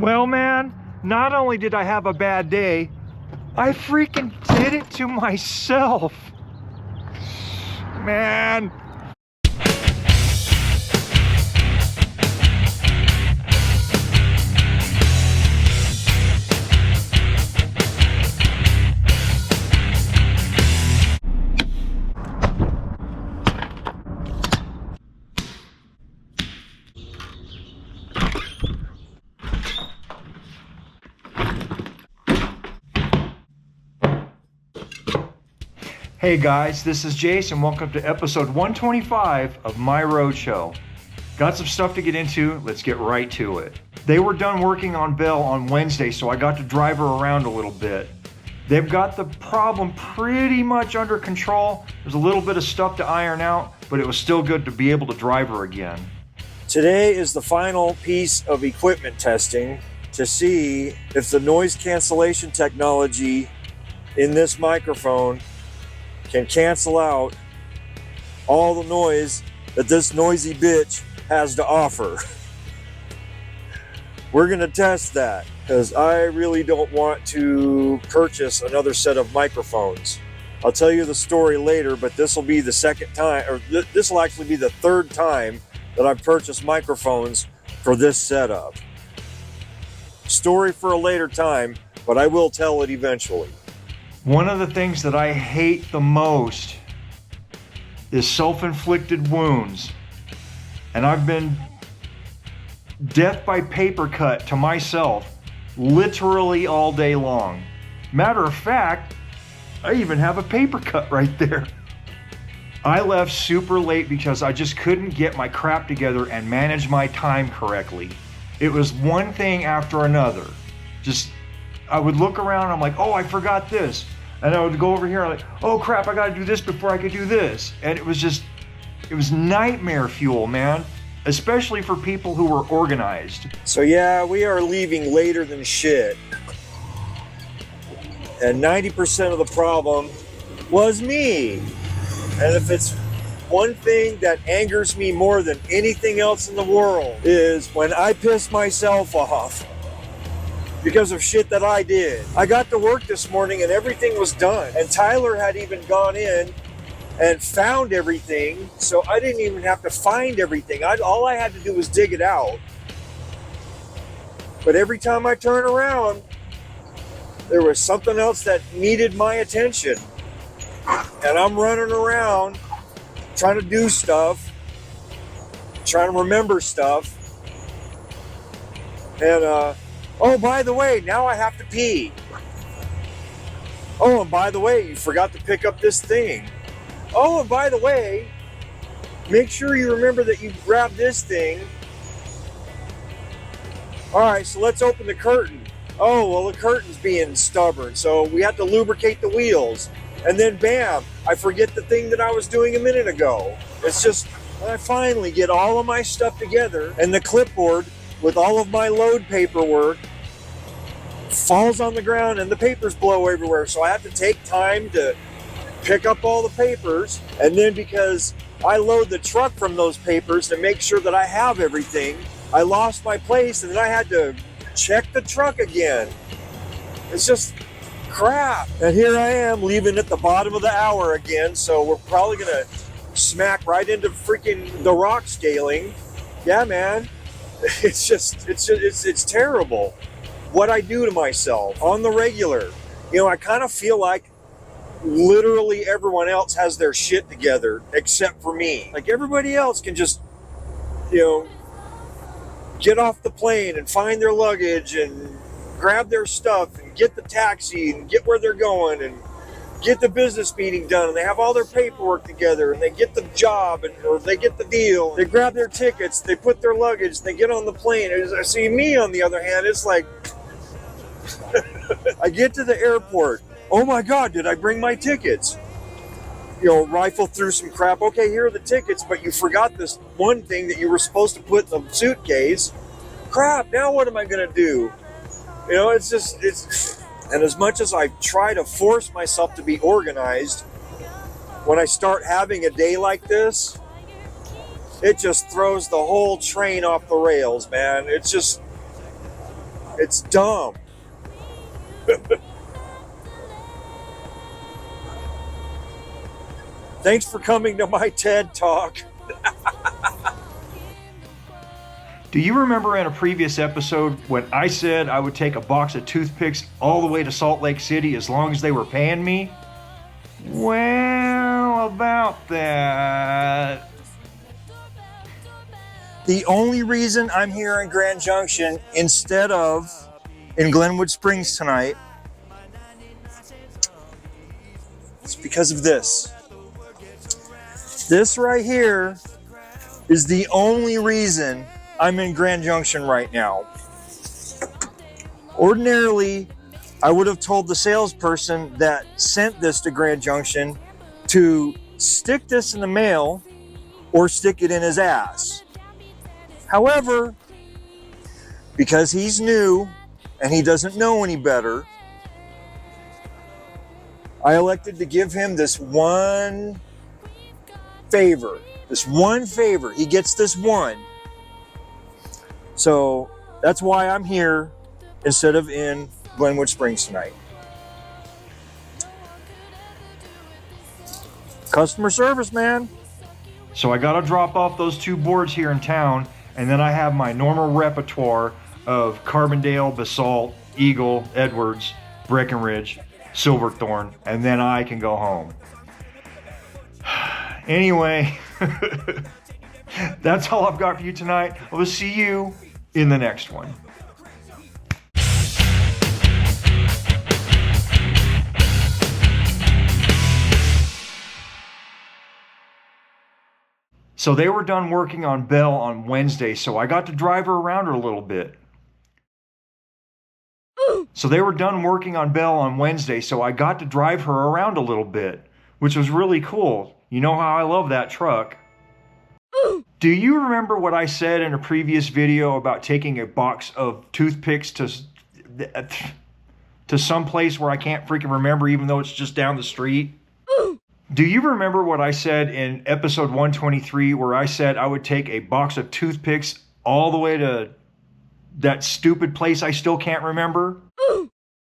Well, man, not only did I have a bad day, I freaking did it to myself. Man. Hey guys, this is Jace and welcome to episode 125 of My Road Show. Got some stuff to get into, let's get right to it. They were done working on Belle on Wednesday, so I got to drive her around a little bit. They've got the problem pretty much under control. There's a little bit of stuff to iron out, but it was still good to be able to drive her again. Today is the final piece of equipment testing to see if the noise cancellation technology in this microphone can cancel out all the noise that this noisy bitch has to offer. We're gonna test that because I really don't want to purchase another set of microphones. I'll tell you the story later, but this will be the second time, or this will actually be the third time that I've purchased microphones for this setup. Story for a later time, but I will tell it eventually. One of the things that I hate the most is self-inflicted wounds. And I've been death by paper cut to myself literally all day long. Matter of fact, I even have a paper cut right there. I left super late because I just couldn't get my crap together and manage my time correctly. It was one thing after another. I would look around, I'm like, oh, I forgot this. And I would go over here, I'm like, oh crap, I gotta do this before I could do this. And it was nightmare fuel, man. Especially for people who were organized. So yeah, we are leaving later than shit. And 90% of the problem was me. And if it's one thing that angers me more than anything else in the world is when I piss myself off because of shit that I did. I got to work this morning and everything was done. And Tyler had even gone in and found everything, so I didn't even have to find everything. All I had to do was dig it out. But every time I turn around, there was something else that needed my attention. And I'm running around trying to do stuff, trying to remember stuff. And, oh, by the way, now I have to pee. Oh, and by the way, you forgot to pick up this thing. Oh, and by the way, make sure you remember that you grab this thing. All right, so let's open the curtain. Oh, well, the curtain's being stubborn, so we have to lubricate the wheels. And then, bam, I forget the thing that I was doing a minute ago. It's just, when I finally get all of my stuff together and the clipboard with all of my load paperwork falls on the ground and the papers blow everywhere. So I have to take time to pick up all the papers. And then because I load the truck from those papers to make sure that I have everything, I lost my place and then I had to check the truck again. It's just crap. And here I am leaving at the bottom of the hour again. So we're probably going to smack right into freaking the rock scaling. Yeah, man. It's terrible what I do to myself on the regular. You know, I kind of feel like literally everyone else has their shit together except for me. Like everybody else can just, you know, get off the plane and find their luggage and grab their stuff and get the taxi and get where they're going and get the business meeting done, and they have all their paperwork together and they get the job or they get the deal. They grab their tickets, they put their luggage, they get on the plane. I see me on the other hand, it's like I get to the airport. Oh my God, did I bring my tickets? You know, rifle through some crap. Okay, here are the tickets, but you forgot this one thing that you were supposed to put in the suitcase. Crap, now what am I gonna do? You know, it's and as much as I try to force myself to be organized, when I start having a day like this, it just throws the whole train off the rails, man. It's just, It's dumb. Thanks for coming to my TED Talk. Do you remember in a previous episode when I said I would take a box of toothpicks all the way to Salt Lake City as long as they were paying me? Well, about that. The only reason I'm here in Grand Junction instead of in Glenwood Springs tonight is because of this. This right here is the only reason I'm in Grand Junction right now. Ordinarily, I would have told the salesperson that sent this to Grand Junction to stick this in the mail or stick it in his ass. However, because he's new and he doesn't know any better, I elected to give him this one favor. This one favor. He gets this one. So that's why I'm here instead of in Glenwood Springs tonight. Customer service, man. So I gotta drop off those 2 boards here in town, and then I have my normal repertoire of Carbondale, Basalt, Eagle, Edwards, Breckenridge, Silverthorne, and then I can go home. Anyway, that's all I've got for you tonight. We'll see you in the next one. So they were done working on Belle on Wednesday, so I got to drive her around a little bit. So they were done working on Belle on Wednesday, so I got to drive her around a little bit, which was really cool. You know how I love that truck. Do you remember what I said in a previous video about taking a box of toothpicks to some place where I can't freaking remember, even though it's just down the street? Do you remember what I said in episode 123 where I said I would take a box of toothpicks all the way to that stupid place I still can't remember?